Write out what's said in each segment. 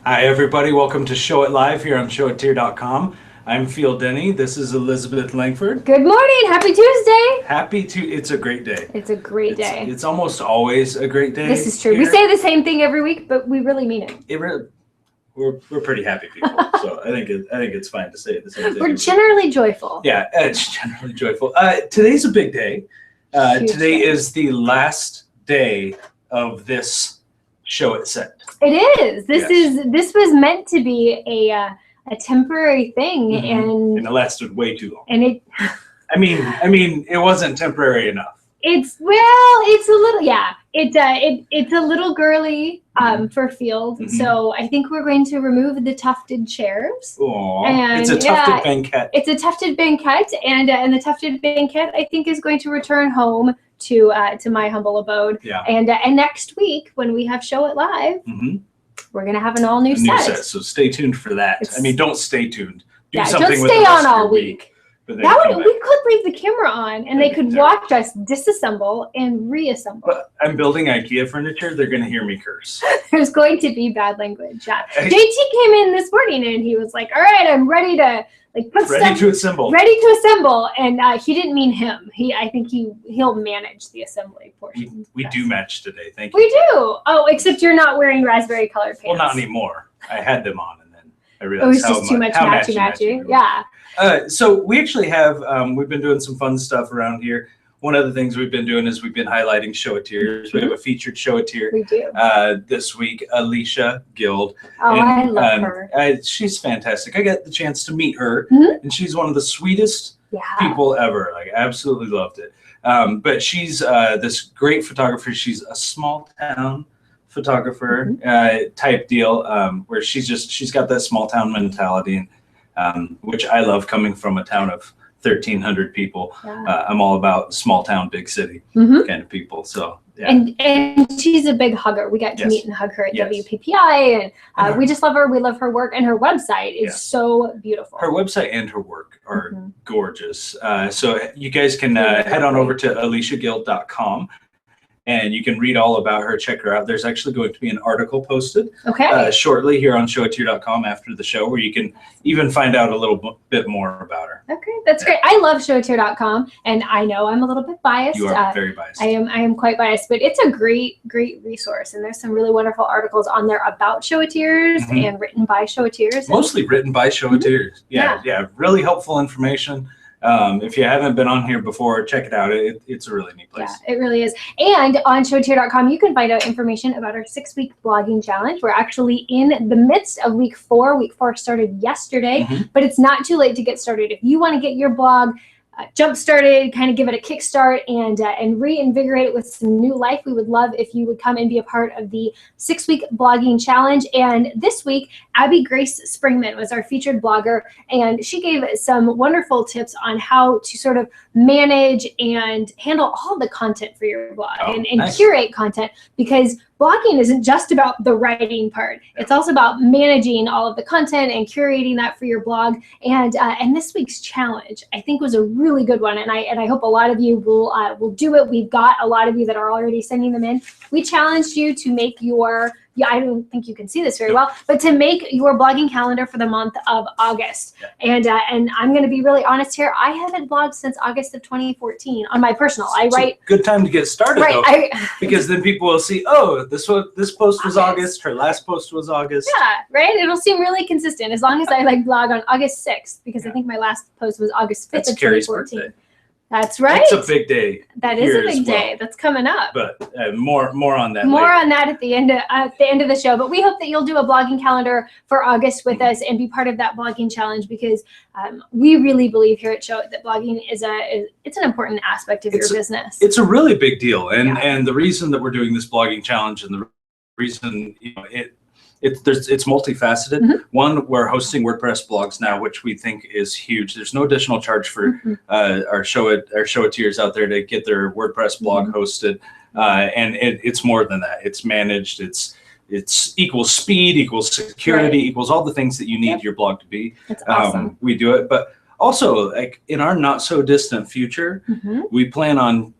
Hi, everybody. Welcome to Show It Live here on Showiteer.com. I'm Phil Denny. This is Elizabeth Langford. Good morning. Happy Tuesday. It's a great day. It's a great day. It's almost always a great day. This is true. We say the same thing every week, but we really mean it. We're pretty happy people, so I think it's fine to say the same thing. We're generally joyful. Yeah, it's generally joyful. Today's a big day. Today is the last day of this Show It set. It is. This was meant to be a temporary thing, and it lasted way too long. And it. I mean, it wasn't temporary enough. It's a little, yeah. It's a little girly for Field, so I think we're going to remove the tufted chairs. And it's a tufted banquette. It's a tufted banquette, and the tufted banquette I think is going to return home to my humble abode. Yeah. And next week when we have Show It Live, we're gonna have an all new set. So stay tuned for that. Don't stay tuned. Don't stay on all week. We could leave the camera on and they could watch us disassemble and reassemble. But I'm building IKEA furniture. They're going to hear me curse. There's going to be bad language. Yeah. JT came in this morning and he was like, all right, I'm ready to assemble. Ready to assemble. And he didn't mean him. I think he'll manage the assembly portion. We do match today. Thank you. We do. Oh, except you're not wearing raspberry colored pants. Well, not anymore. I had them on and then I realized it was just too much matchy. Yeah. So we actually have, we've been doing some fun stuff around here. One of the things we've been doing is we've been highlighting Showiteers. We have a featured Showiteer. We do. This week, Alicia Guild. Oh, I love her. She's fantastic. I got the chance to meet her, and she's one of the sweetest people ever. Like, I absolutely loved it. But she's this great photographer. She's a small town photographer type deal, where she's got that small town mentality, which I love coming from a town of 1,300 people. I'm all about small town, big city kind of people. So yeah. And she's a big hugger. We got to meet and hug her at WPPI, and we just love her. We love her work, and her website is so beautiful. Her website and her work are gorgeous. So you guys can head on over to aliciaguild.com. And you can read all about her, check her out. There's actually going to be an article posted shortly here on Showiteer.com after the show, where you can even find out a little bit more about her. Okay, that's great. I love Showiteer.com, and I know I'm a written by biased. You are very biased. I am quite biased, but it's a great resource, and there's some really wonderful articles on there about Showiteers and written by Showiteers. Mostly written by Showiteers. Yeah, really helpful information. If you haven't been on here before, check it out. It's a really neat place. Yeah, it really is. And on Showiteer.com, you can find out information about our 6-week blogging challenge. We're actually in the midst of week 4. Week 4 started yesterday, but it's not too late to get started. If you want to get your blog jump started, kind of give it a kickstart and reinvigorate it with some new life, we would love if you would come and be a part of the 6-week blogging challenge. And this week, Abby Grace Springman was our featured blogger, and she gave some wonderful tips on how to sort of manage and handle all the content for your blog and curate content, because blogging isn't just about the writing part. It's also about managing all of the content and curating that for your blog. And this week's challenge, I think, was a really good one, and I hope a lot of you will do it. We've got a lot of you that are already sending them in. We challenged you to make your I don't think you can see this very well, but to make your blogging calendar for the month of August. And I'm going to be really honest here. I haven't blogged since August of 2014 on my personal. I write. Good time to get started, though, because then people will see, oh, this post was August. Her last post was August. Yeah, right. It'll seem really consistent as long as I blog on August 6th, because I think my last post was August 5th of 2014. Birthday. That's right. It's a big day. That is a big day. That's coming up. But more on that. More on that at the end of the show. But we hope that you'll do a blogging calendar for August with us and be part of that blogging challenge, because we really believe here at Show that blogging is it's an important aspect of your business. It's a really big deal, and the reason that we're doing this blogging challenge, and the reason it's multifaceted. One, we're hosting WordPress blogs now, which we think is huge. There's no additional charge for our Showiteers out there to get their WordPress blog hosted, and it's more than that. It's managed. It's equals speed, equals security, equals all the things that you need your blog to be. That's awesome. We do it, but also, like, in our not so distant future, we plan on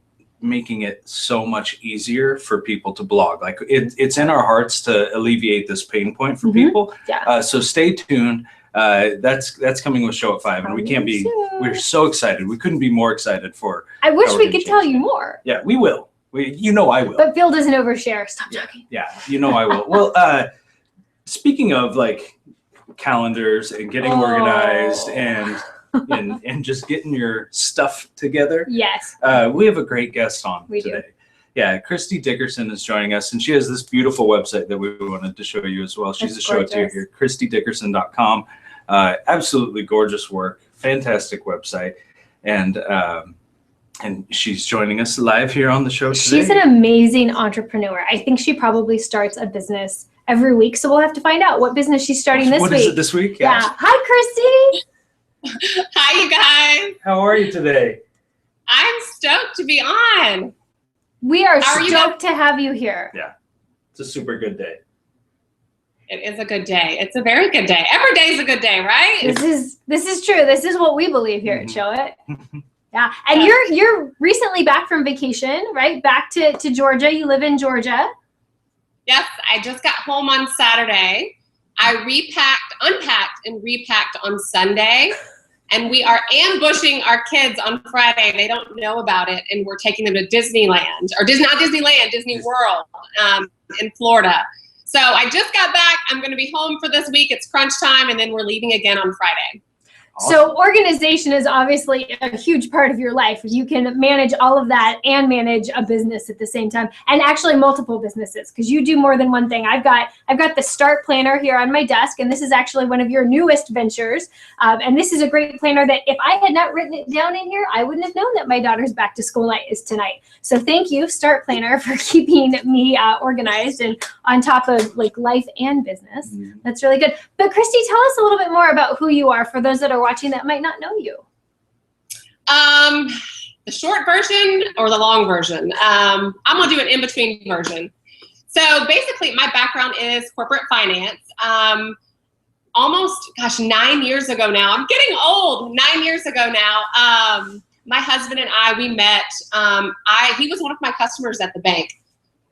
making it so much easier for people to blog. Like it's in our hearts to alleviate this pain point for people. Yeah. So stay tuned. That's coming with Show at 5, and we're so excited. We couldn't be more excited for. I wish we could tell you more. Yeah, we will. I will. But Phil doesn't overshare. Stop talking. Yeah, I will. Well, speaking of like calendars and getting organized and just getting your stuff together. Yes. We have a great guest on today. Do. Yeah, Kristy Dickerson is joining us, and she has this beautiful website that we wanted to show you as well. She's a Showiteer here, KristyDickerson.com. Absolutely gorgeous work, fantastic website, and she's joining us live here on the show today. She's an amazing entrepreneur. I think she probably starts a business every week, so we'll have to find out what business she's starting this week. What is it this week? Yeah. Hi, Kristy. Hi, you guys. How are you today? I'm stoked to be on. We are stoked to have you here. Yeah, it's a super good day. It is a good day. It's a very good day. Every day is a good day, right? This is true. This is what we believe here at Show It. Yeah, and you're recently back from vacation, right? Back to Georgia. You live in Georgia. Yes, I just got home on Saturday. I unpacked and repacked on Sunday. And we are ambushing our kids on Friday. They don't know about it. And we're taking them to Disneyland, or not Disneyland, Disney World in Florida. So I just got back. I'm going to be home for this week. It's crunch time. And then we're leaving again on Friday. Awesome. So organization is obviously a huge part of your life. You can manage all of that and manage a business at the same time, and actually multiple businesses, because you do more than one thing. I've got the Start Planner here on my desk, and this is actually one of your newest ventures. And this is a great planner that if I had not written it down in here, I wouldn't have known that my daughter's back to school night is tonight. So thank you, Start Planner, for keeping me organized and on top of like life and business. That's really good. But Kristy, tell us a little bit more about who you are for those that are watching that might not know you. The short version or the long version? I'm gonna do an in-between version. So basically my background is corporate finance. Almost 9 years ago now, I'm getting old, 9 years ago now, my husband and we met. He was one of my customers at the bank.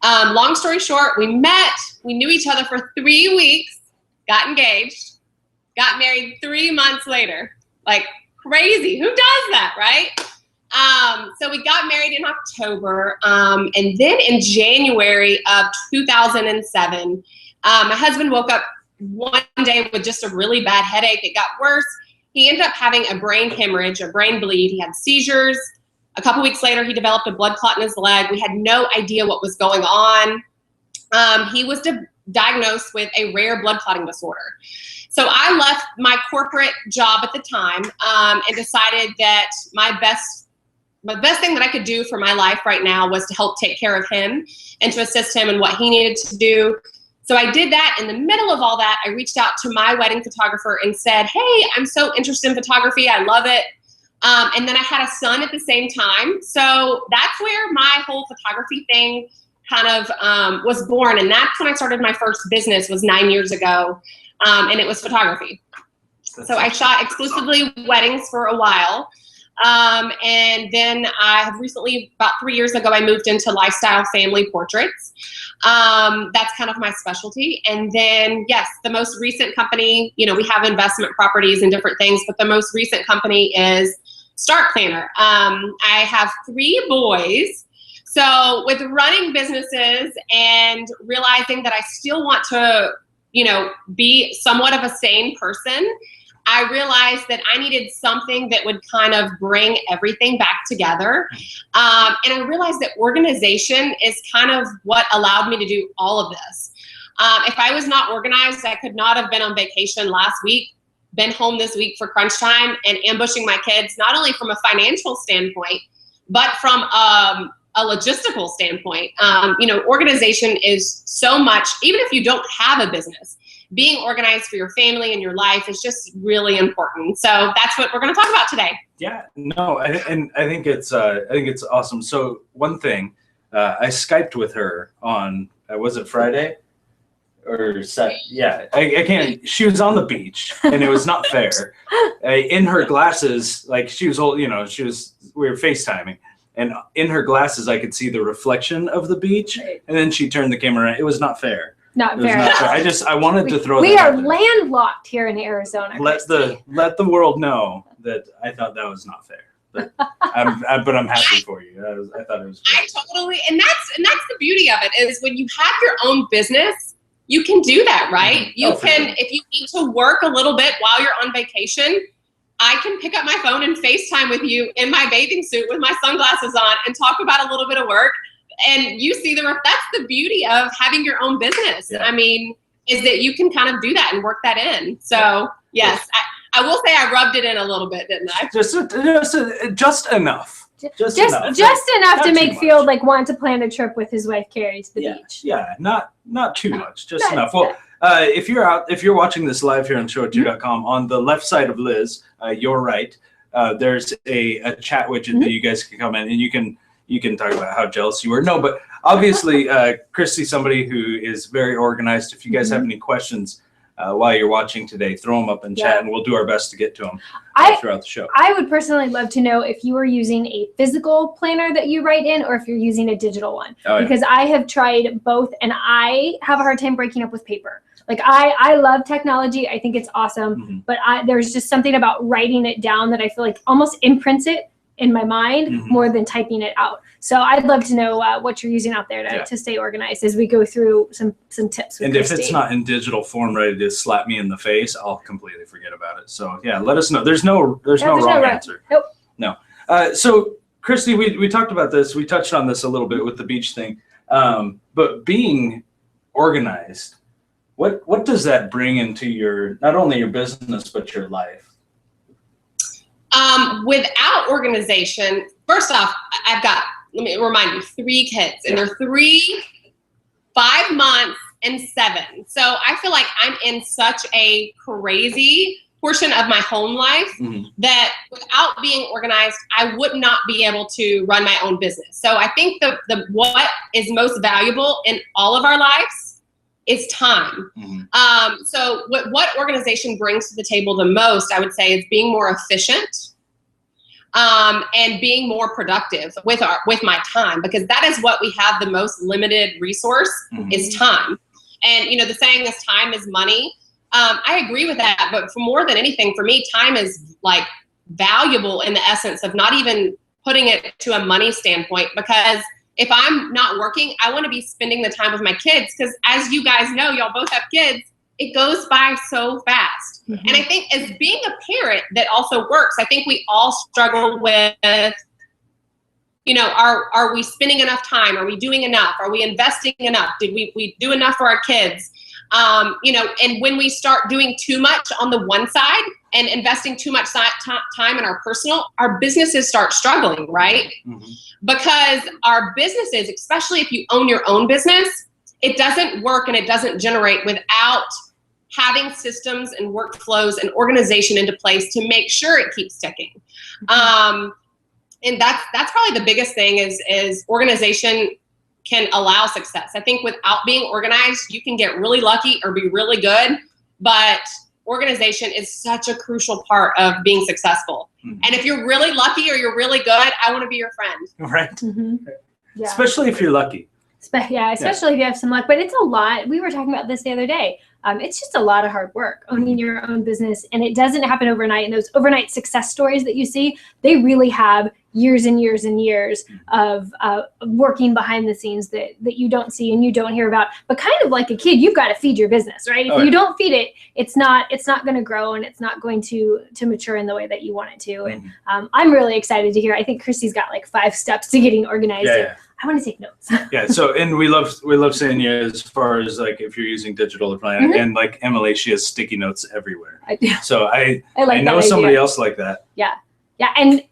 Long story short, we met, we knew each other for 3 weeks, got engaged, got married 3 months later. Like crazy. Who does that, right? So we got married in October. And then in January of 2007, my husband woke up one day with just a really bad headache. It got worse. He ended up having a brain hemorrhage, a brain bleed. He had seizures. A couple weeks later, he developed a blood clot in his leg. We had no idea what was going on. He was diagnosed with a rare blood clotting disorder. So I left my corporate job at the time and decided that my best thing that I could do for my life right now was to help take care of him and to assist him in what he needed to do. So I did that. In the middle of all that, I reached out to my wedding photographer and said, hey, I'm so interested in photography. I love it. And then I had a son at the same time. So that's where my whole photography thing kind of was born. And that's when I started my first business, was 9 years ago. And it was photography. So I shot exclusively weddings for a while. And then I have recently, about 3 years ago, I moved into lifestyle family portraits. That's kind of my specialty. And then, yes, the most recent company, we have investment properties and different things, but the most recent company is Start Planner. I have 3 boys. So with running businesses and realizing that I still want to, be somewhat of a sane person, I realized that I needed something that would kind of bring everything back together. And I realized that organization is kind of what allowed me to do all of this. If I was not organized, I could not have been on vacation last week, been home this week for crunch time and ambushing my kids, not only from a financial standpoint, but from a logistical standpoint. Organization is so much, even if you don't have a business, being organized for your family and your life is just really important. So that's what we're going to talk about today. Yeah, no, I think it's awesome. So one thing, I Skyped with her on, was it Friday? Or yeah, I can't. She was on the beach, and it was not fair. In her glasses, like she was old, we were FaceTiming, and in her glasses I could see the reflection of the beach, and then she turned the camera around. It was not fair. Not fair. I wanted to throw. We that are out there. landlocked here in Arizona. Let the world know that I thought that was not fair. But I'm happy for you. I thought it was great. I totally, and that's the beauty of it is when you have your own business, you can do that, right? Mm-hmm. You can, if you need to work a little bit while you're on vacation, I can pick up my phone and FaceTime with you in my bathing suit with my sunglasses on and talk about a little bit of work. And you see that's the beauty of having your own business. Yeah. I mean, is that you can kind of do that and work that in. So yes, I will say I rubbed it in a little bit, didn't I? Just enough. Just enough to make Field like want to plan a trip with his wife Carrie to the beach. Yeah, not too much, just enough. Well, if you're watching this live here on Showiteer.com, on the left side of Liz, your right, there's a chat widget that you guys can come in and you can talk about how jealous you were. No, but obviously, Kristy's somebody who is very organized. If you guys have any questions while you're watching today, throw them up in chat, and we'll do our best to get to them throughout the show. I would personally love to know if you are using a physical planner that you write in, or if you're using a digital one. Because I have tried both, and I have a hard time breaking up with paper. Like I love technology. I think it's awesome, but there's just something about writing it down that I feel like almost imprints it in my mind more than typing it out. So I'd love to know what you're using out there to stay organized as we go through some tips. And if it's not in digital form ready to slap me in the face, I'll completely forget about it. So yeah, let us know. There's no wrong answer. Nope. No. So Kristy, we talked about this. We touched on this a little bit with the beach thing. But being organized, what does that bring into your, not only your business, but your life? Without organization, first off, let me remind you, 3 kids, and they're 3, 5 months, and 7. So I feel like I'm in such a crazy portion of my home life that without being organized, I would not be able to run my own business. So I think the what is most valuable in all of our lives is time. So what organization brings to the table the most, I would say, is being more efficient and being more productive with my time, because that is what we have the most limited resource is time. And the saying is time is money. I agree with that, but for more than anything, for me, time is like valuable in the essence of not even putting it to a money standpoint, because if I'm not working, I want to be spending the time with my kids, because as you guys know, y'all both have kids, it goes by so fast. And I think as being a parent that also works, I think we all struggle with, are we spending enough time? Are we doing enough? Are we investing enough? Did we do enough for our kids? And when we start doing too much on the one side and investing too much time in our personal, our businesses start struggling, right? Because our businesses, especially if you own your own business, it doesn't work and it doesn't generate without having systems and workflows and organization into place to make sure it keeps ticking. And that's probably the biggest thing is organization can allow success. I think without being organized, you can get really lucky or be really good, but organization is such a crucial part of being successful. And if you're really lucky or you're really good, I want to be your friend. Right. Yeah. Especially if you're lucky. Especially if you have some luck, but it's a lot. We were talking about this the other day. It's just a lot of hard work owning your own business, and it doesn't happen overnight. And those overnight success stories that you see, they really have years and years and years of working behind the scenes that you don't see and you don't hear about. But kind of like a kid, you've got to feed your business, right? If you don't feed it, it's not going to grow, and it's not going to mature in the way that you want it to. And I'm really excited to hear. I think Kristy's got like 5 steps to getting organized. I want to take notes. So, and we love saying as far as like if you're using digital or plan, and like Emily, she has sticky notes everywhere. I do. So I know somebody else like that. Yeah, and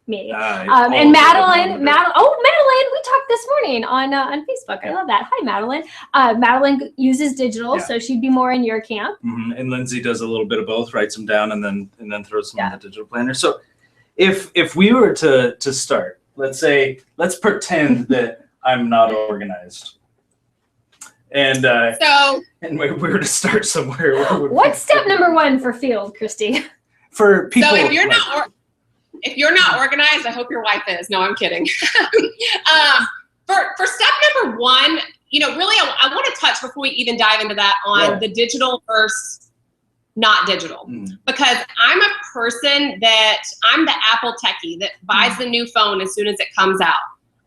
me. And Madeline, we talked this morning on Facebook. I love that. Hi, Madeline. Madeline uses digital, so she'd be more in your camp. And Lindsay does a little bit of both, writes them down and then throws them in the digital planner. So if we were to start, let's pretend that I'm not organized. And we were to start somewhere. What's step number 1 for Field, Kristy? For people. So if you're not If you're not organized, I hope your wife is. No, I'm kidding. For step number one, really, I want to touch before we even dive into that on the digital versus not digital. Because I'm a person that I'm the Apple techie that buys the new phone as soon as it comes out.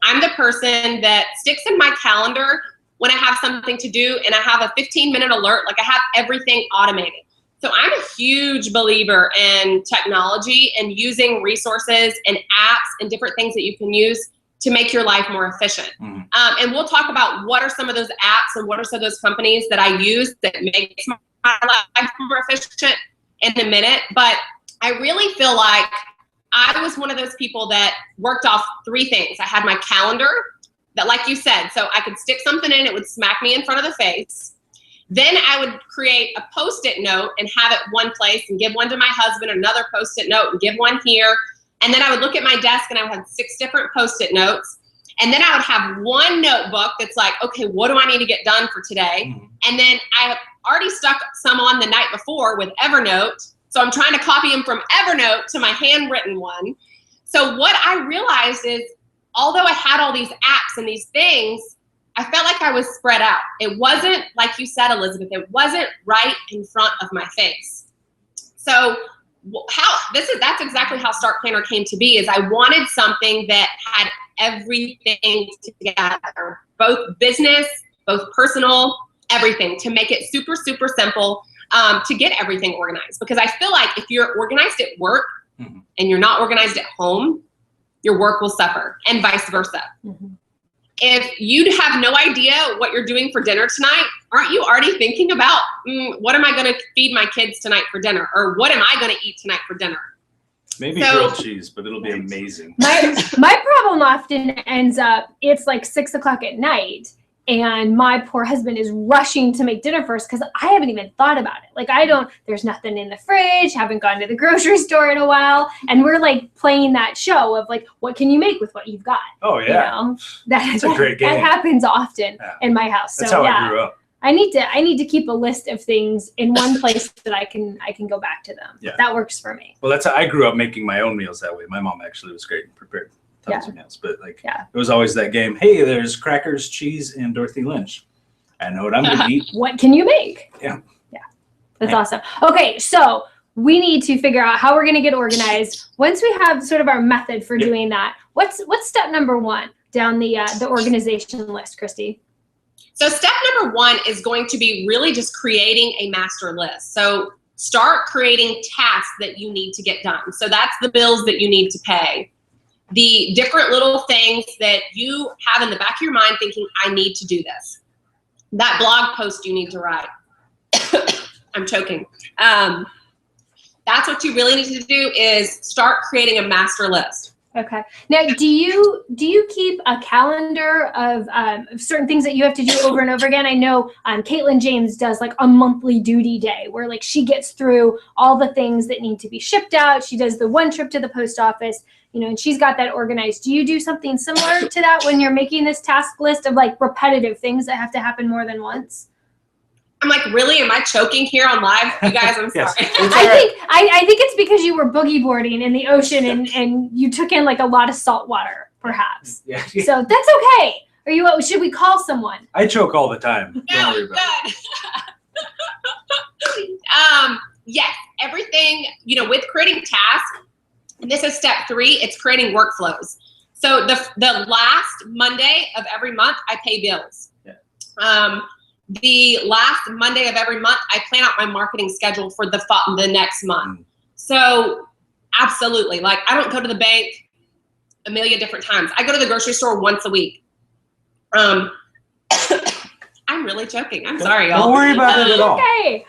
I'm the person that sticks in my calendar when I have something to do and I have a 15-minute alert, like I have everything automated. So I'm a huge believer in technology and using resources and apps and different things that you can use to make your life more efficient. And we'll talk about what are some of those apps and what are some of those companies that I use that makes my life more efficient in a minute. But I really feel like I was one of those people that worked off three things. I had my calendar that, like you said, so I could stick something in, it would smack me in front of the face. Then I would create a Post-it note and have it one place and give one to my husband, another Post-it note and give one here. And then I would look at my desk and I would have 6 different Post-it notes. And then I would have one notebook that's like, okay, what do I need to get done for today? And then I already stuck some on the night before with Evernote. So I'm trying to copy them from Evernote to my handwritten one. So what I realized is, although I had all these apps and these things, I felt like I was spread out. It wasn't, like you said, Elizabeth, it wasn't right in front of my face. So that's exactly how Start Planner came to be, is I wanted something that had everything together, both business, both personal, everything, to make it super, super simple to get everything organized. Because I feel like if you're organized at work and you're not organized at home, your work will suffer, and vice versa. If you have no idea what you're doing for dinner tonight, aren't you already thinking about what am I going to feed my kids tonight for dinner? Or what am I going to eat tonight for dinner? Maybe grilled cheese, but it'll be amazing. My problem often ends up, it's like 6 o'clock at night and my poor husband is rushing to make dinner first because I haven't even thought about it. Like there's nothing in the fridge, haven't gone to the grocery store in a while. And we're like playing that show of like, what can you make with what you've got? Oh yeah. That's a great game. That happens often in my house. That's how I grew up. I need to keep a list of things in one place that I can go back to them. Yeah. That works for me. Well, that's how I grew up, making my own meals that way. My mom actually was great and prepared tons of meals, but it was always that game. Hey, there's crackers, cheese, and Dorothy Lynch. I know what I'm gonna eat. What can you make? Yeah. That's awesome. Okay, so we need to figure out how we're gonna get organized. Once we have sort of our method for doing that, what's step number 1 down the organization list, Kristy? So step number 1 is going to be really just creating a master list. So start creating tasks that you need to get done. So that's the bills that you need to pay. The different little things that you have in the back of your mind thinking, I need to do this. That blog post you need to write. I'm choking. That's what you really need to do, is start creating a master list. Okay. Now, do you keep a calendar of certain things that you have to do over and over again? I know Caitlin James does like a monthly duty day where like she gets through all the things that need to be shipped out. She does the one trip to the post office, and she's got that organized. Do you do something similar to that when you're making this task list of like repetitive things that have to happen more than once? I'm like, really? Am I choking here on live? You guys, I'm sorry. I think it's because you were boogie boarding in the ocean and you took in like a lot of salt water, perhaps. Yeah. So that's okay. Should we call someone? I choke all the time. No, good. Yes, everything, with creating tasks, and this is step 3, it's creating workflows. So the last Monday of every month, I pay bills. Yeah. The last Monday of every month, I plan out my marketing schedule for the next month. So absolutely, like I don't go to the bank a million different times. I go to the grocery store once a week. I'm really choking. I'm sorry, y'all. Don't worry about it at all. Okay.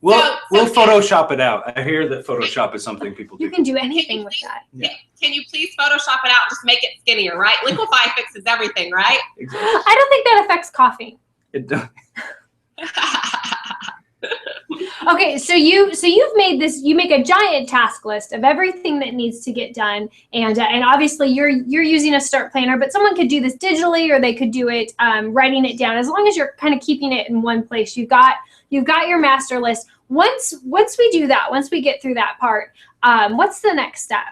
We'll Photoshop it out. I hear that Photoshop is something people do. You can do anything with that. Yeah. Can you please Photoshop it out? Just make it skinnier, right? Liquify fixes everything, right? Exactly. I don't think that affects coughing. It does. Okay, so you've made this. You make a giant task list of everything that needs to get done, and obviously you're using a Start Planner, but someone could do this digitally, or they could do it writing it down. As long as you're kind of keeping it in one place, you've got your master list. Once we do that, once we get through that part, what's the next step?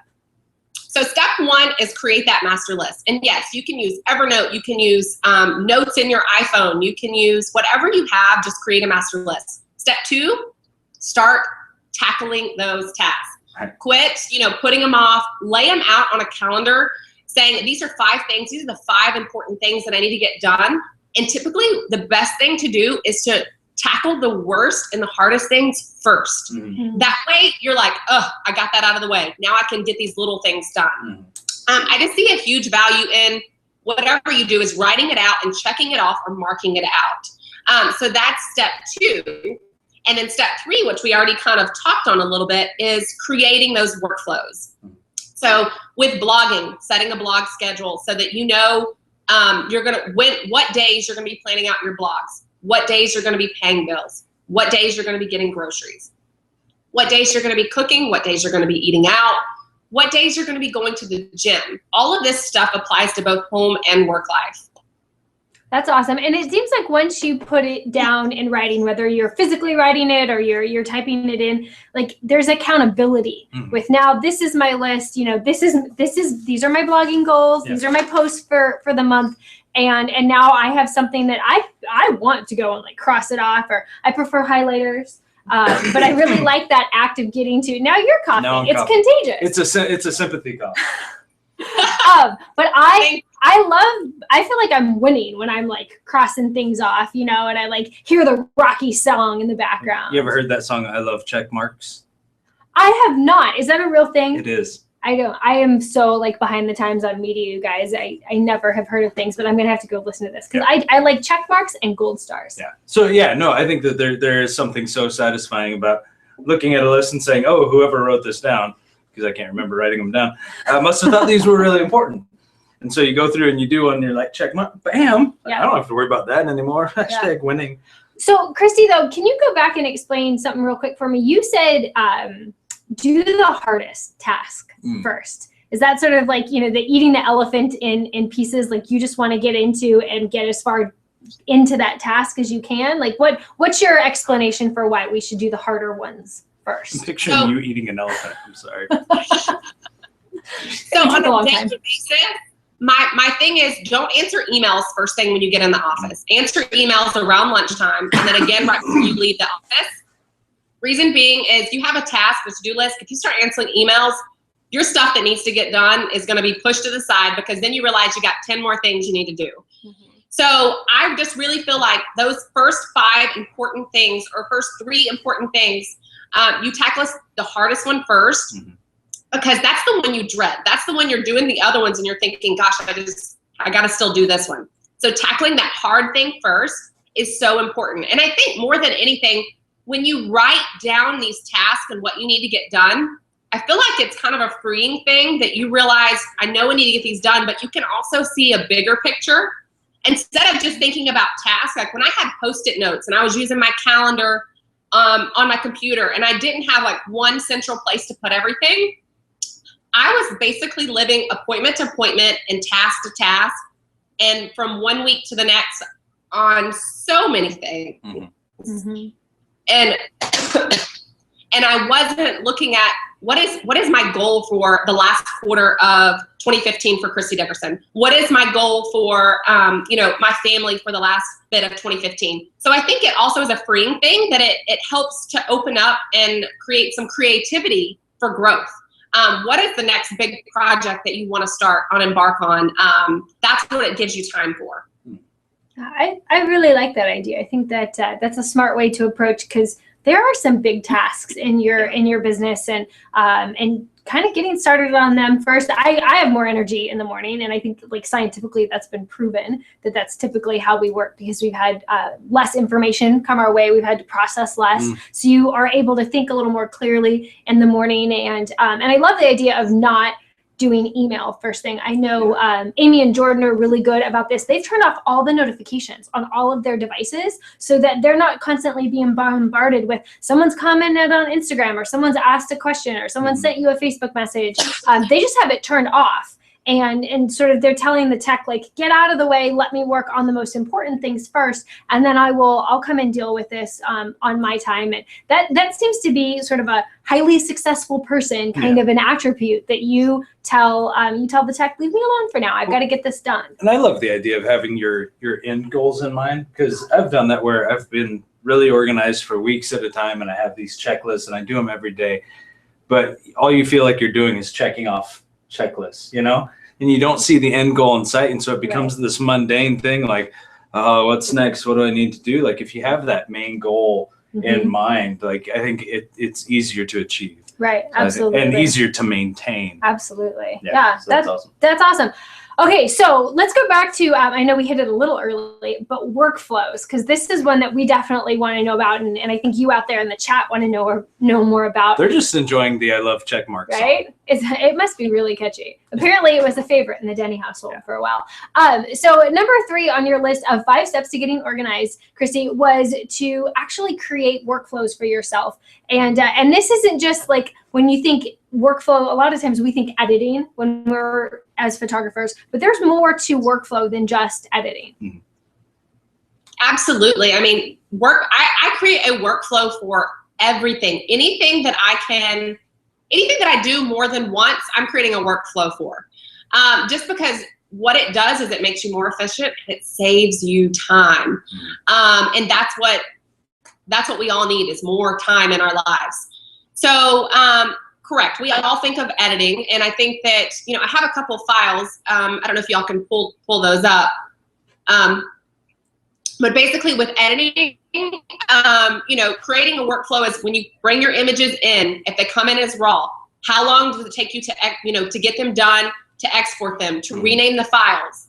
So step one is create that master list. And yes, you can use Evernote, you can use notes in your iPhone, you can use whatever you have, just create a master list. Step two, start tackling those tasks. Right. Quit, putting them off, lay them out on a calendar saying these are 5 things, these are the 5 important things that I need to get done. And typically the best thing to do is to tackle the worst and the hardest things first. Mm-hmm. That way you're like, oh, I got that out of the way. Now I can get these little things done. Mm-hmm. I just see a huge value in whatever you do is writing it out and checking it off or marking it out. So that's step 2. And then step 3, which we already kind of talked on a little bit, is creating those workflows. So with blogging, setting a blog schedule so that what days you're gonna be planning out your blogs, what days you're gonna be paying bills, what days you're gonna be getting groceries, what days you're gonna be cooking, what days you're gonna be eating out, what days you're gonna be going to the gym. All of this stuff applies to both home and work life. That's awesome. And it seems like once you put it down in writing, whether you're physically writing it or you're typing it in, like there's accountability with now this is my list, these are my blogging goals, these are my posts for the month. And now I have something that I want to go and like cross it off, or I prefer highlighters. But I really like that act of getting to now you're coughing. It's contagious. It's a sympathy cough. But I feel like I'm winning when I'm like crossing things off, and I like hear the Rocky song in the background. You ever heard that song, I Love Check Marks? I have not. Is that a real thing? It is. I am so like behind the times on media, you guys. I never have heard of things, but I'm going to have to go listen to this because I like check marks and gold stars. Yeah. So I think that there is something so satisfying about looking at a list and saying, oh, whoever wrote this down, because I can't remember writing them down, must have thought these were really important. And so you go through and you do one and you're like, check mark, bam. Yeah. I don't have to worry about that anymore. Hashtag winning. So Kristy, though, can you go back and explain something real quick for me? You said do the hardest task first. Is that sort of like, the eating the elephant in pieces, like you just want to get into and get as far into that task as you can? Like what's your explanation for why we should do the harder ones first? I'm picturing you eating an elephant. I'm sorry. So on a daily basis, my thing is don't answer emails first thing when you get in the office. Answer emails around lunchtime and then again right before you leave the office. Reason being is you have a task, a to-do list. If you start answering emails, your stuff that needs to get done is going to be pushed to the side because then you realize you got 10 more things you need to do. So I just really feel like those first 5 important things or first 3 important things, you tackle the hardest one first because that's the one you dread. That's the one you're doing the other ones and you're thinking, gosh, I got to still do this one. So tackling that hard thing first is so important. And I think more than anything, when you write down these tasks and what you need to get done, I feel like it's kind of a freeing thing that you realize, I know I need to get these done, but you can also see a bigger picture. Instead of just thinking about tasks, like when I had Post-it notes and I was using my calendar on my computer and I didn't have like one central place to put everything, I was basically living appointment to appointment and task to task and from one week to the next on so many things. And I wasn't looking at what is my goal for the last quarter of 2015 for Kristy Dickerson? What is my goal for my family for the last bit of 2015? So I think it also is a freeing thing that it helps to open up and create some creativity for growth. What is the next big project that you want to start on, embark on? That's what it gives you time for. I really like that idea. I think that that's a smart way to approach because there are some big tasks in your business and kind of getting started on them first. I have more energy in the morning, and I think like scientifically that's been proven that that's typically how we work because we've had less information come our way. We've had to process less, so you are able to think a little more clearly in the morning. And I love the idea of not doing email first thing. I know Amy and Jordan are really good about this. They've turned off all the notifications on all of their devices so that they're not constantly being bombarded with someone's commented on Instagram or someone's asked a question or someone sent you a Facebook message. They just have it turned off. and sort of they're telling the tech, like, get out of the way, let me work on the most important things first, and then I'll come and deal with this on my time. And that seems to be sort of a highly successful person kind of an attribute that you tell the tech, leave me alone for now, I've got to get this done. And I love the idea of having your end goals in mind, because I've done that where I've been really organized for weeks at a time, and I have these checklists and I do them every day, but all you feel like you're doing is checking off checklists, and you don't see the end goal in sight. And so it becomes this mundane thing, like, oh, what's next? What do I need to do? Like, if you have that main goal in mind, like, I think it's easier to achieve. Right. Absolutely. And easier to maintain. Absolutely. Yeah. So that's awesome. That's awesome. Okay, so let's go back to, I know we hit it a little early, but workflows, because this is one that we definitely want to know about, and I think you out there in the chat want to know more about. They're just enjoying the I love check marks. Right? It must be really catchy. Apparently, it was a favorite in the Denny household for a while. So number 3 on your list of 5 steps to getting organized, Kristy, was to actually create workflows for yourself. And this isn't just like when you think workflow, a lot of times we think editing when we're as photographers, but there's more to workflow than just editing. Mm-hmm. Absolutely. I mean, I create a workflow for everything. Anything that I do more than once, I'm creating a workflow for. Just because what it does is it makes you more efficient. It saves you time. And that's what we all need, is more time in our lives. So, correct. We all think of editing, and I think that, I have a couple files. I don't know if y'all can pull those up. But basically with editing, creating a workflow is when you bring your images in, if they come in as raw, how long does it take you to get them done, to export them, to rename the files?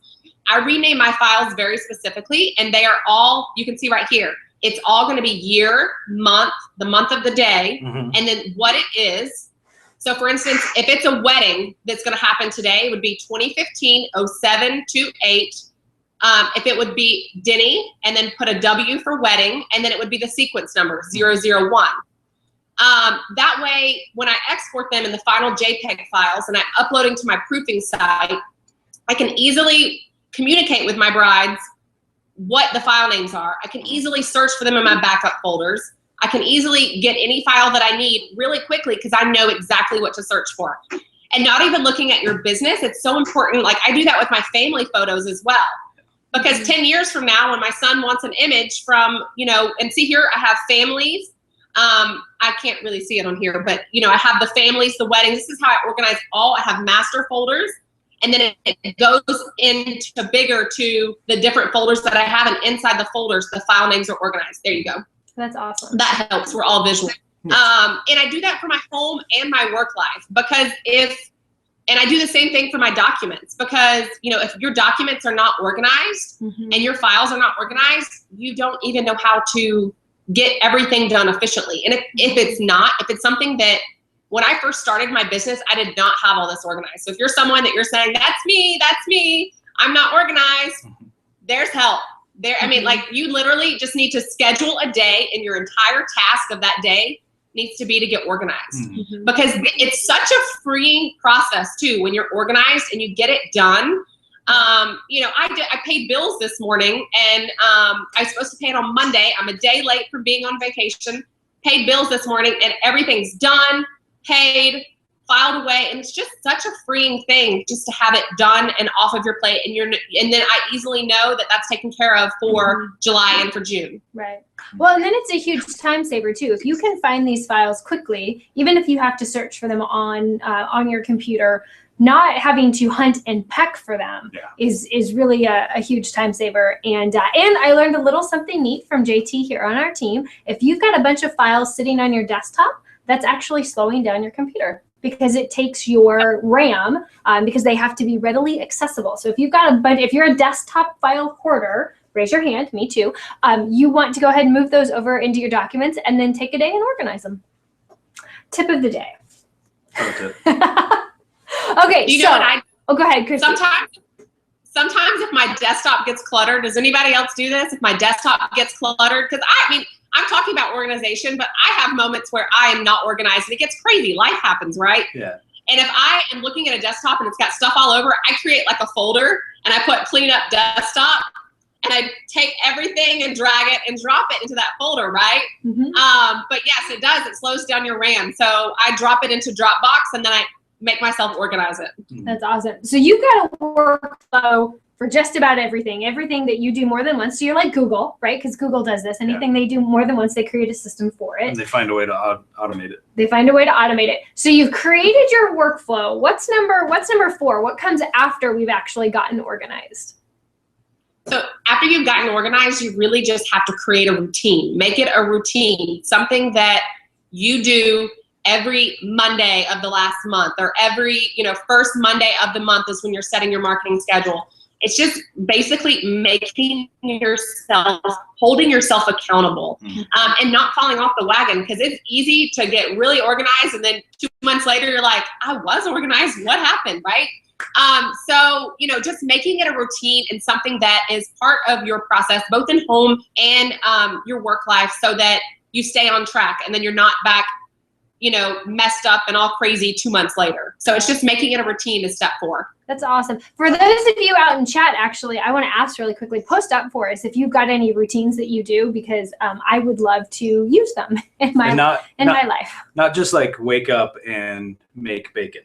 I rename my files very specifically, and they are all, you can see right here, it's all going to be year, month, the month of the day, and then what it is. So for instance, if it's a wedding that's going to happen today, it would be 2015-07-28. If it would be Denny, and then put a W for wedding, and then it would be the sequence number 001. That way, when I export them in the final JPEG files and I upload them to my proofing site, I can easily communicate with my brides what the file names are. I can easily search for them in my backup folders. I can easily get any file that I need really quickly because I know exactly what to search for. And not even looking at your business, it's so important. Like, I do that with my family photos as well. Because 10 years from now, when my son wants an image from, and see here, I have families. I can't really see it on here, but, I have the families, the weddings. This is how I organize I have master folders. And then it goes into bigger to the different folders that I have. And inside the folders, the file names are organized. There you go. That's awesome. That helps. We're all visual. And I do that for my home and my work life, because and I do the same thing for my documents, because, if your documents are not organized and your files are not organized, you don't even know how to get everything done efficiently. And if it's something that, when I first started my business, I did not have all this organized. So if you're someone that you're saying, that's me, I'm not organized, there's help. You literally just need to schedule a day, and your entire task of that day needs to be to get organized. Because it's such a freeing process too when you're organized and you get it done. I paid bills this morning, and I was supposed to pay it on Monday. I'm a day late from being on vacation. Paid bills this morning, and everything's done, paid, filed away, and it's just such a freeing thing just to have it done and off of your plate. And then I easily know that that's taken care of for July and for June. Right. Well, and then it's a huge time saver too. If you can find these files quickly, even if you have to search for them on your computer, not having to hunt and peck for them is really a huge time saver. And I learned a little something neat from JT here on our team. If you've got a bunch of files sitting on your desktop, that's actually slowing down your computer, because it takes your RAM, because they have to be readily accessible. So if you're a desktop file hoarder, raise your hand, me too. You want to go ahead and move those over into your documents and then take a day and organize them. Tip of the day. Okay, go ahead, Kristy. Sometimes if my desktop gets cluttered, does anybody else do this? If my desktop gets cluttered, because I'm talking about organization, but I have moments where I am not organized and it gets crazy. Life happens, right? Yeah. And if I am looking at a desktop and it's got stuff all over, I create like a folder and I put clean up desktop and I take everything and drag it and drop it into that folder, right? But yes, it does. It slows down your RAM. So I drop it into Dropbox and then I make myself organize it. That's awesome. So you've got a workflow for just about everything that you do more than once. So you're like Google, right? Because Google does this. Anything they do more than once, they create a system for it. And they find a way to automate it. They find a way to automate it. So you've created your workflow. What's number 4? What comes after we've actually gotten organized? So after you've gotten organized, you really just have to create a routine. Make it a routine, something that you do every Monday of the last month, or every, first Monday of the month is when you're setting your marketing schedule. It's just basically holding yourself accountable, and not falling off the wagon, because it's easy to get really organized and then 2 months later you're like, I was organized, what happened, right? So, just making it a routine and something that is part of your process, both in home and your work life, so that you stay on track and then you're not back, messed up and all crazy 2 months later. So it's just making it a routine is step 4. That's awesome. For those of you out in chat, actually, I want to ask really quickly, post up for us if you've got any routines that you do, because I would love to use them in my life. Not just like wake up and make bacon.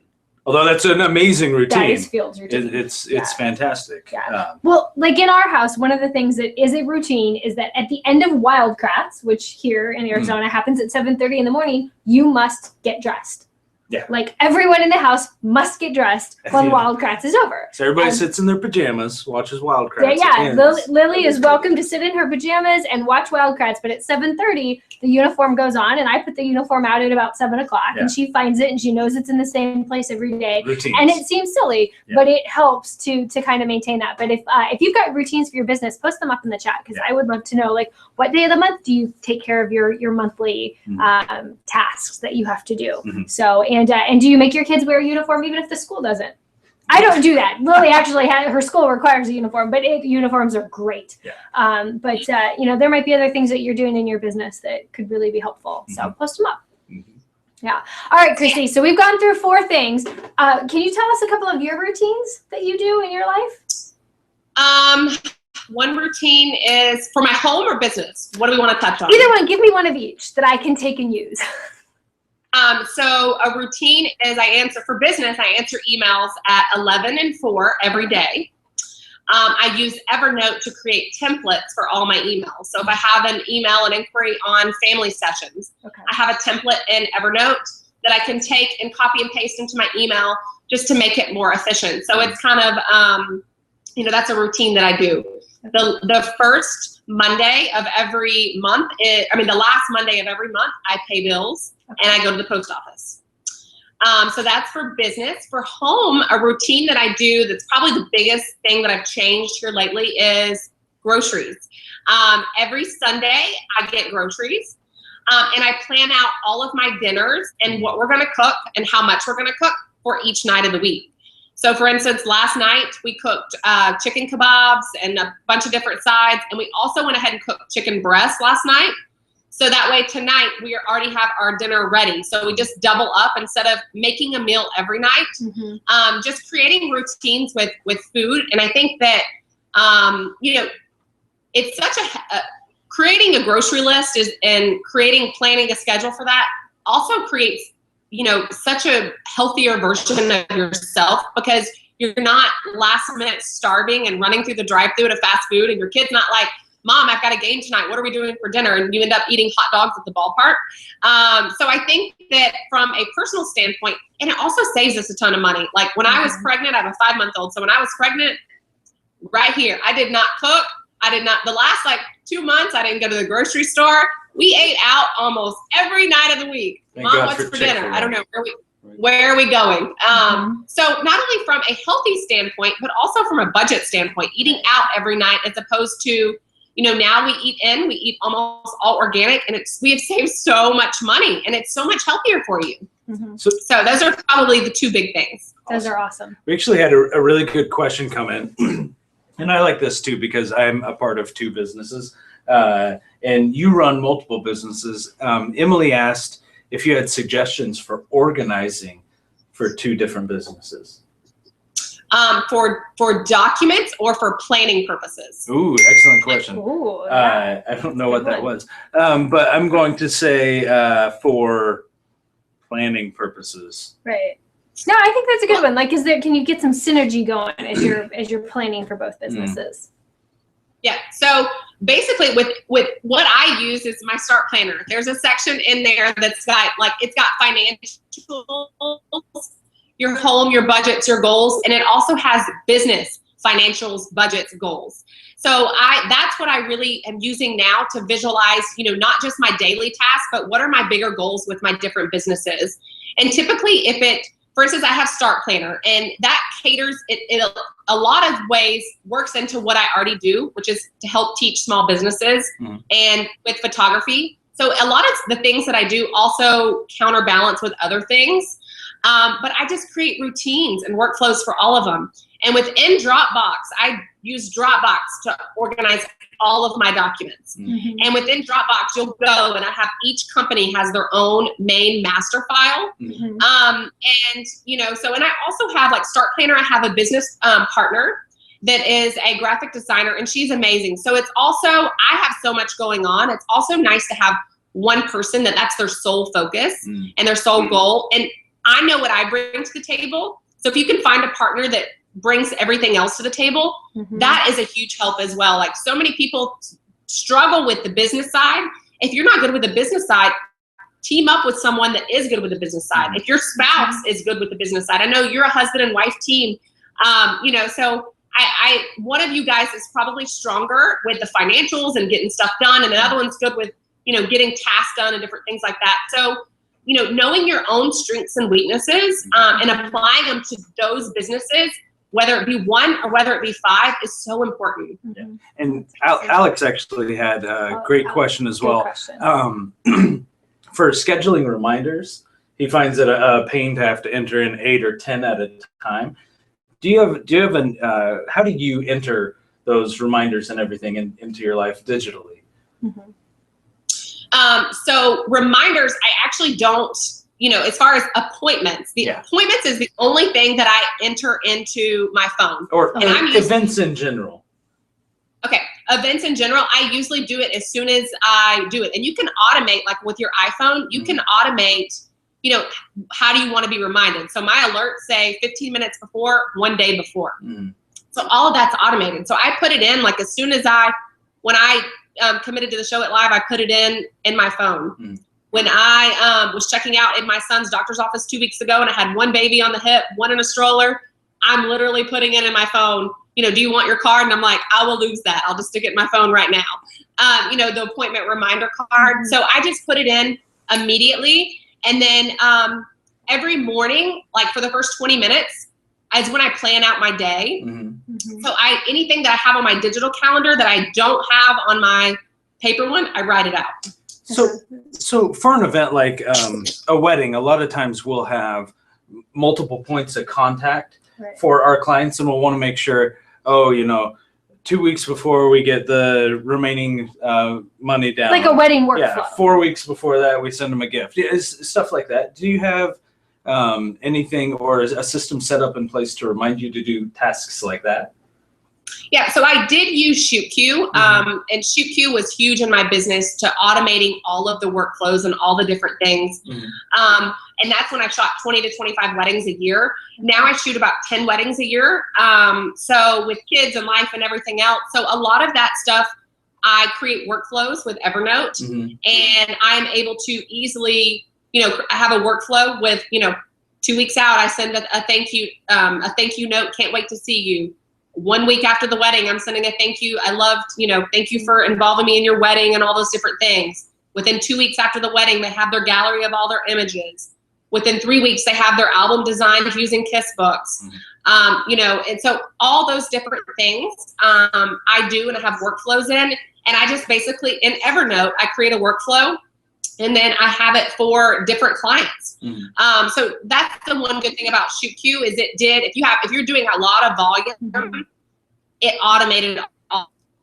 Although that's an amazing routine. That is Field's routine. It's fantastic. Yeah. Well, like in our house, one of the things that is a routine is that at the end of Wildcrats, which here in Arizona happens at 7:30 in the morning, you must get dressed. Yeah. Like everyone in the house must get dressed when Wildcrats is over. So everybody sits in their pajamas, watches Wildcrats. Yeah. Lily is welcome to sit in her pajamas and watch Wildcrats, but at 7:30, the uniform goes on, and I put the uniform out at about 7 o'clock, and she finds it, and she knows it's in the same place every day. Routines. And it seems silly, but it helps to kind of maintain that. But if you've got routines for your business, post them up in the chat, because I would love to know, like, what day of the month do you take care of your monthly tasks that you have to do? So, and do you make your kids wear a uniform even if the school doesn't? I don't do that. Lily actually her school requires a uniform, but uniforms are great. But there might be other things that you're doing in your business that could really be helpful. So post them up. Yeah. All right, Kristy. So we've gone through 4 things. Can you tell us a couple of your routines that you do in your life? One routine is for my home or business. What do we want to touch on? Either one. Give me one of each that I can take and use. So a routine is I answer emails at 11 and 4 every day. I use Evernote to create templates for all my emails. So if I have an inquiry on family sessions, I have a template in Evernote that I can take and copy and paste into my email just to make it more efficient. So it's kind of, that's a routine that I do. The first Monday of every month, the last Monday of every month, I pay bills and I go to the post office. So that's for business. For home, a routine that I do that's probably the biggest thing that I've changed here lately is groceries. Every Sunday, I get groceries, and I plan out all of my dinners and what we're going to cook and how much we're going to cook for each night of the week. So for instance, last night we cooked chicken kebabs and a bunch of different sides, and we also went ahead and cooked chicken breast last night. So that way tonight we already have our dinner ready. So we just double up instead of making a meal every night. Just creating routines with food. And I think that, it's such creating a grocery list and planning a schedule for that also creates, such a healthier version of yourself, because you're not last minute starving and running through the drive-thru at a fast food, and your kid's not like, Mom, I've got a game tonight. What are we doing for dinner? And you end up eating hot dogs at the ballpark. So I think that from a personal standpoint, and it also saves us a ton of money. Like when I was pregnant, I have a 5-month-old. So when I was pregnant, right here, I did not cook. The last 2 months, I didn't go to the grocery store. We ate out almost every night of the week. Mom, what's for dinner? I don't know. Where are we going? So not only from a healthy standpoint, but also from a budget standpoint, eating out every night as opposed to, now we eat almost all organic, and we have saved so much money, and it's so much healthier for you. So those are probably the 2 big things. Those are awesome. We actually had a really good question come in. And I like this too, because I'm a part of 2 businesses, and you run multiple businesses. Emily asked if you had suggestions for organizing for 2 different businesses? For documents or for planning purposes? Ooh, excellent question. Ooh, yeah. I don't know what that was, but I'm going to say for planning purposes. Right. No, I think that's a good one. Like, can you get some synergy going as you're planning for both businesses? Yeah. So basically, with what I use is my start planner. There's a section in there that's got it's got financials, your home, your budgets, your goals, and it also has business financials, budgets, goals. So that's what I really am using now to visualize, not just my daily tasks, but what are my bigger goals with my different businesses. And typically, for instance, I have Start Planner, and that caters, it a lot of ways works into what I already do, which is to help teach small businesses and with photography. So a lot of the things that I do also counterbalance with other things, but I just create routines and workflows for all of them. And within Dropbox, I use Dropbox to organize all of my documents. And within Dropbox, you'll go and I have each company has their own main master file. And I also have Start Planner. I have a business partner that is a graphic designer, and she's amazing. So it's also, I have so much going on. It's also nice to have one person that's their sole focus and their sole goal. And I know what I bring to the table. So if you can find a partner that brings everything else to the table, that is a huge help as well. So many people struggle with the business side. If you're not good with the business side, team up with someone that is good with the business side. If your spouse is good with the business side, I know you're a husband and wife team, so one of you guys is probably stronger with the financials and getting stuff done, and another one's good with, getting tasks done and different things like that. So, knowing your own strengths and weaknesses and applying them to those businesses, whether it be 1 or whether it be 5, is so important. Yeah. And Alex actually had a great question as well. For scheduling reminders, he finds it a pain to have to enter in 8 or 10 at a time. Do you have how do you enter those reminders and everything into your life digitally? So reminders, I actually don't, as far as appointments, appointments is the only thing that I enter into my phone. Or events in general. Okay, events in general, I usually do it as soon as I do it. And you can automate, with your iPhone, you can automate, how do you want to be reminded? So my alerts say 15 minutes before, 1 day before. So all of that's automated. So I put it in, as soon as when I committed to the Show It Live, I put it in my phone. When I was checking out in my son's doctor's office 2 weeks ago and I had 1 baby on the hip, 1 in a stroller, I'm literally putting it in my phone, do you want your card? And I'm like, I will lose that. I'll just stick it in my phone right now. The appointment reminder card. So I just put it in immediately. And then every morning, for the first 20 minutes, is when I plan out my day. So anything that I have on my digital calendar that I don't have on my paper one, I write it out. So for an event like a wedding, a lot of times we'll have multiple points of contact for our clients, and we'll want to make sure, 2 weeks before we get the remaining money down. Like a wedding workflow. Yeah, 4 weeks before that, we send them a gift. Yeah, stuff like that. Do you have anything or a system set up in place to remind you to do tasks like that? Yeah, so I did use ShootQ, and ShootQ was huge in my business to automating all of the workflows and all the different things. And that's when I shot 20 to 25 weddings a year. Now I shoot about 10 weddings a year. So with kids and life and everything else. So a lot of that stuff, I create workflows with Evernote, and I'm able to easily, I have a workflow with, 2 weeks out, I send a thank you note. Can't wait to see you. 1 week after the wedding, I'm sending a thank you. I loved, thank you for involving me in your wedding and all those different things. Within 2 weeks after the wedding, they have their gallery of all their images. Within 3 weeks, they have their album designed using kiss books. And so all those different things I do, and I have workflows in, and I just basically, in Evernote, I create a workflow, and then I have it for different clients. So that's the one good thing about ShootQ is if you're doing a lot of volume, it automated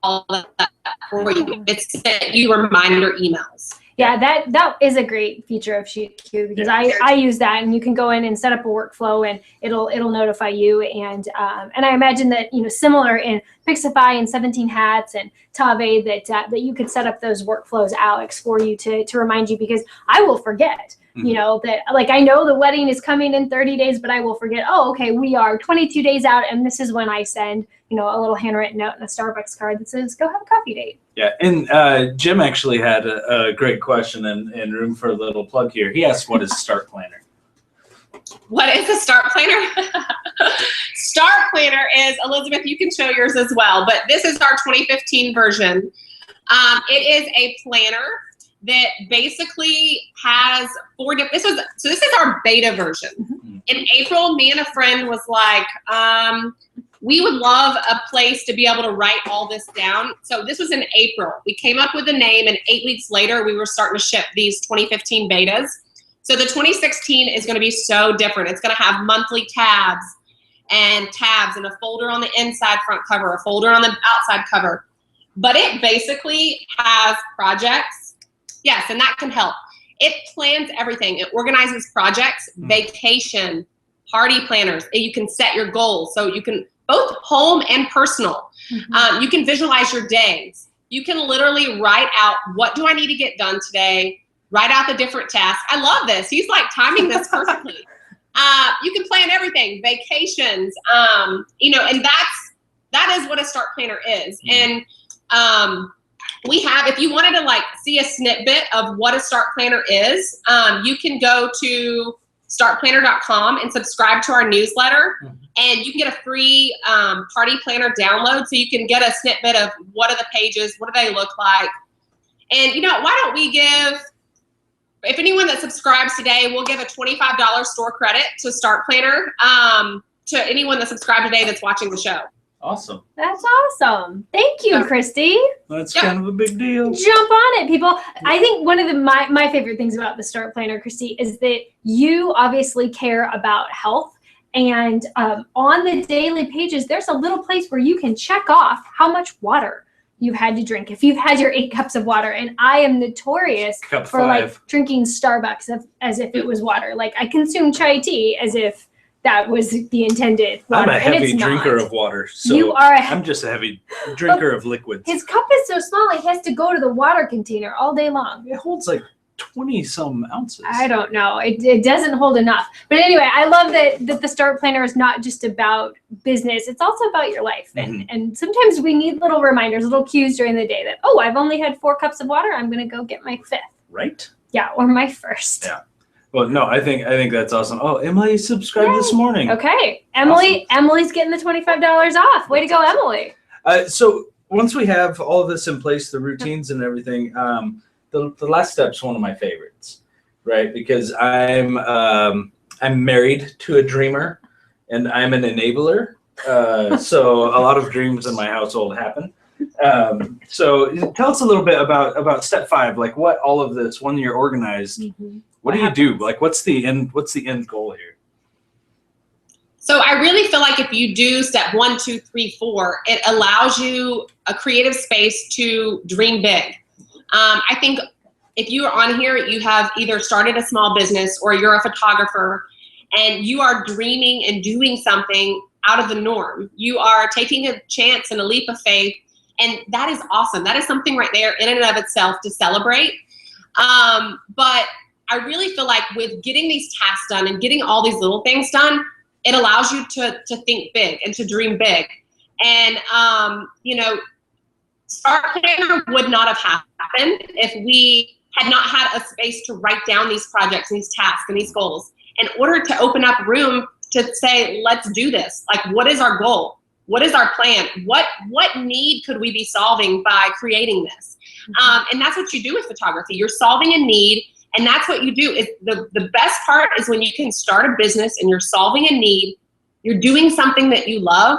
all of that for you. It sent you reminder emails. Yeah, that is a great feature of ShootQ because I use that, and you can go in and set up a workflow, and it'll notify you. And I imagine that similar in Pixify and 17 Hats and Tave that you could set up those workflows, Alex, for you to remind you, because I will forget. That, like, I know the wedding is coming in 30 days, but I will forget, oh, okay, we are 22 days out, and this is when I send, a little handwritten note and a Starbucks card that says, go have a coffee date. Yeah, and Jim actually had a great question, and room for a little plug here. He asked, what is Start Planner? What is a Start Planner? Start Planner is, Elizabeth, you can show yours as well, but this is our 2015 version. It is a planner that basically has 4 different, so this is our beta version. In April, me and a friend was like, we would love a place to be able to write all this down. So this was in April. We came up with a name, and 8 weeks later, we were starting to ship these 2015 betas. So the 2016 is gonna be so different. It's gonna have monthly tabs and a folder on the inside front cover, a folder on the outside cover. But it basically has projects. Yes, and that can help. It plans everything. It organizes projects, vacation, party planners. You can set your goals. So you can, both home and personal. You can visualize your days. You can literally write out, what do I need to get done today? Write out the different tasks. I love this. He's like timing this perfectly. You can plan everything, vacations, and that is what a Start Planner is. And we have, if you wanted to like see a snippet of what a Start Planner is, you can go to startplanner.com and subscribe to our newsletter, and you can get a free party planner download, so you can get a snippet of what are the pages, what do they look like. And why don't we give, if anyone that subscribes today, we'll give a $25 store credit to Start Planner to anyone that subscribed today that's watching the show. Awesome. That's awesome. Thank you, Kristy. That's kind of a big deal. Jump on it, people. I think one of my favorite things about the Start Planner, Kristy, is that you obviously care about health. And on the daily pages, there's a little place where you can check off how much water you've had to drink. If you've had your 8 cups of water, and I am notorious for like drinking Starbucks as if it was water. Like, I consume chai tea as if that was the intended water. I'm a heavy drinker of water, so you are I'm just a heavy drinker of liquids. His cup is so small, like he has to go to the water container all day long. It holds like 20-some ounces. I don't know. It doesn't hold enough. But anyway, I love that the Start Planner is not just about business. It's also about your life. And sometimes we need little reminders, little cues during the day that, oh, I've only had 4 cups of water. I'm going to go get my 5th. Right? Yeah, or my 1st. Yeah. Well, no, I think that's awesome. Oh, Emily subscribed this morning. Okay, Emily. Awesome. Emily's getting the $25 off. Way to go, Emily. So once we have all of this in place, the routines and everything, the last step's one of my favorites, right? Because I'm married to a dreamer, and I'm an enabler. So a lot of dreams in my household happen. So tell us a little bit about step 5, like what all of this, when you're organized. What do you do? Like, what's the end goal here? So I really feel like if you do step 1, 2, 3, 4, it allows you a creative space to dream big. I think if you are on here, you have either started a small business or you're a photographer and you are dreaming and doing something out of the norm. You are taking a chance and a leap of faith, and that is awesome. That is something right there in and of itself to celebrate. But I really feel like with getting these tasks done and getting all these little things done, it allows you to think big and to dream big. And, Start Planner would not have happened if we had not had a space to write down these projects and these tasks and these goals in order to open up room to say, let's do this. Like, what is our goal? What is our plan? What need could we be solving by creating this? And that's what you do with photography. You're solving a need. And that's what you do. Is the best part is when you can start a business and you're solving a need, you're doing something that you love.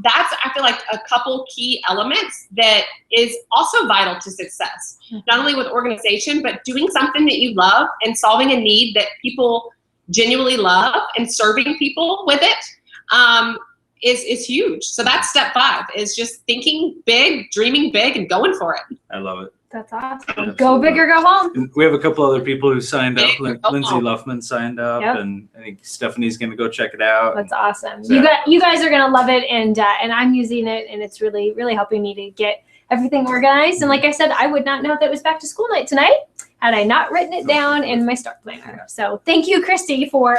That's, I feel like, a couple key elements that is also vital to success, not only with organization, but doing something that you love and solving a need that people genuinely love and serving people with it is huge. So that's step 5, is just thinking big, dreaming big, and going for it. I love it. That's awesome. Go big or go home. And we have a couple other people who signed up. Like Oh. Lindsay Luffman signed up, and I think Stephanie's going to go check it out. That's awesome. So- You guys are gonna love it, and I'm using it, and it's really helping me to get everything organized. And like I said, I would not know that it was back to school night tonight had I not written it down in my start planner. So thank you, Kristy, for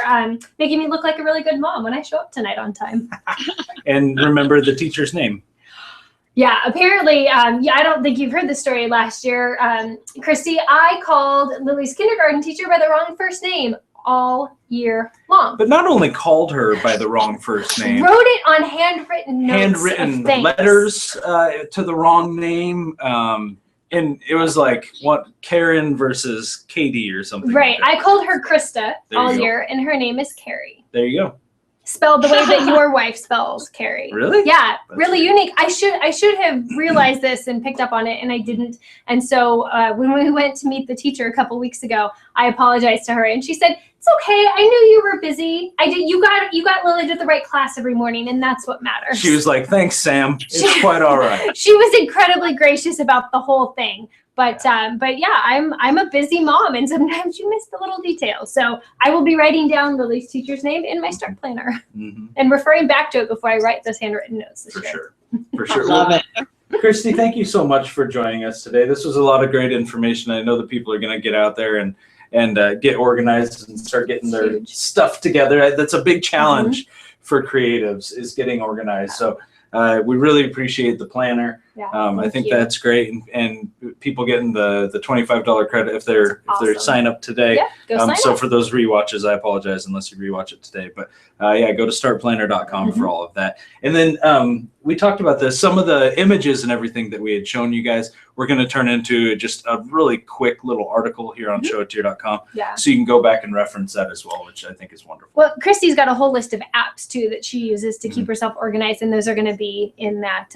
making me look like a really good mom when I show up tonight on time. And remember the teacher's name. Yeah, apparently, I don't think you've heard the story last year. Kristy, I called Lily's kindergarten teacher by the wrong first name all year long. But not only called her by the wrong first name, Wrote it on handwritten notes. handwritten of thanks. letters to the wrong name. And it was like Karen versus Katie or something. Right. like that. I called her Krista There all you go. year, and her name is Carrie. There you go. Spelled the way that your wife spells Carrie. Really? Yeah, That's really unique. I should have realized this and picked up on it, and I didn't. And so when we went to meet the teacher a couple weeks ago, I apologized to her, and she said, "It's okay. I knew you were busy. You got Lily to the right class every morning, and that's what matters." She was like, "Thanks, Sam. It's quite all right." She was incredibly gracious about the whole thing. But yeah, I'm a busy mom, and sometimes you miss the little details. So I will be writing down Lily's teacher's name in my start planner and referring back to it before I write those handwritten notes this For year. sure. For sure. Love it. Kristy, thank you so much for joining us today. This was a lot of great information. I know that people are going to get out there and get organized and start getting their Huge. stuff together. That's a big challenge for creatives, is getting organized. So we really appreciate the planner. Yeah, I think you. that's great, and people getting the $25 credit if they're Awesome. sign up today. Yeah, go sign So up. for those rewatches, I apologize unless you rewatch it today. But yeah, go to startplanner.com for all of that. And then we talked about this. Some of the images and everything that we had shown you guys, we're going to turn into just a really quick little article here on showiteer.com. Yeah. So you can go back and reference that as well, which I think is wonderful. Well, Kristy's got a whole list of apps too that she uses to keep herself organized, and those are going to be in that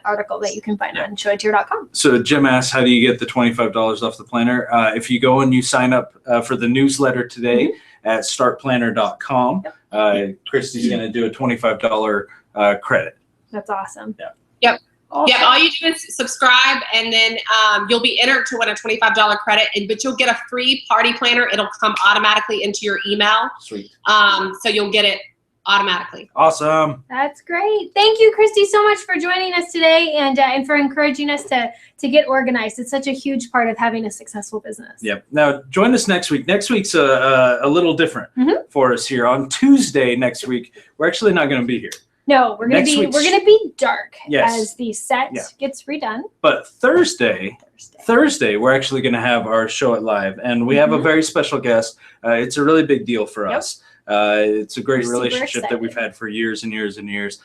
article that you can find on showiteer.com. So Jim asked, how do you get the $25 off the planner? If you go and you sign up for the newsletter today at startplanner.com, Kristy's going to do a $25 credit. That's awesome. Yep. Awesome. Yeah, all you do is subscribe, and then you'll be entered to win a $25 credit, but you'll get a free party planner. It'll come automatically into your email. Sweet. So you'll get it automatically. Awesome. That's great. Thank you, Kristy, so much for joining us today and for encouraging us to get organized. It's such a huge part of having a successful business. Yep. Now join us next week. Next week's a little different for us here. On Tuesday next week, we're actually not going to be here. No, we're gonna be dark as the set gets redone. But Thursday, we're actually going to have our show it live, and we have a very special guest. It's a really big deal for us. It's a great relationship that we've had for years and years and years.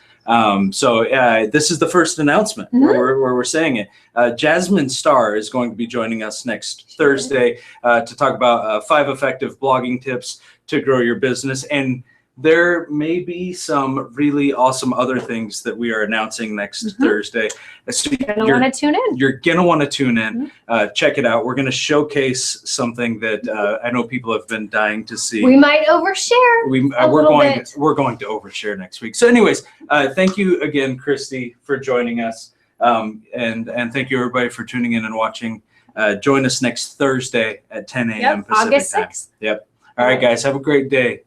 So this is the first announcement where we're saying it. Jasmine Starr is going to be joining us next Thursday to talk about 5 effective blogging tips to grow your business. And there may be some really awesome other things that we are announcing next Thursday. So You're gonna want to tune in. You're going to want to tune in. Check it out. We're going to showcase something that I know people have been dying to see. We might overshare. We're going to overshare next week. So anyways, thank you again, Kristy, for joining us. And thank you, everybody, for tuning in and watching. Join us next Thursday at 10 a.m. Pacific August time. 6th. Yep. All right, guys. Have a great day.